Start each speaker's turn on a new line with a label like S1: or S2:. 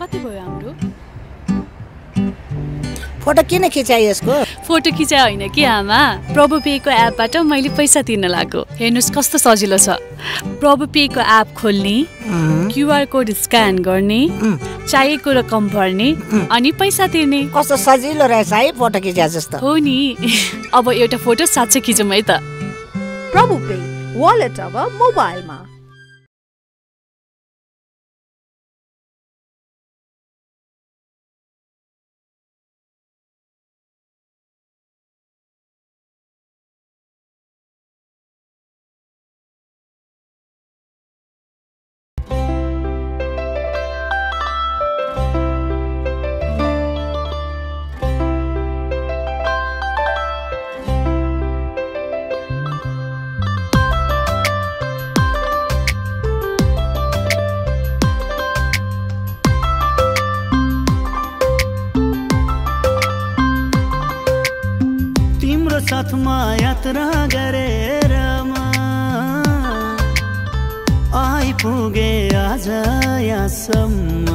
S1: कति भयो हाम्रो?
S2: फोटो किन खिचाइ यसको?
S1: फोटो खिचाइ होइन कि आमा, प्रभु पेको एपबाट मैले पैसा तिर्न लाग्यो। हेर्नुस् कस्तो सजिलो छ। प्रभु पेको एप खोल्ने, क्यूआर कोड स्क्यान गर्ने, चाहिएको रकम भर्ने अनि पैसा तिर्ने।
S2: कस्तो सजिलो रहेछ है फोटो खिचा जस्तो।
S1: हो नि। अब एउटा फोटो साच्चै खिचौँ है त।
S3: प्रभु पे वालेट अब मोबाइलमा।
S4: साथमा यात्रा गरेर आइपुगे आज यहाँसम्म।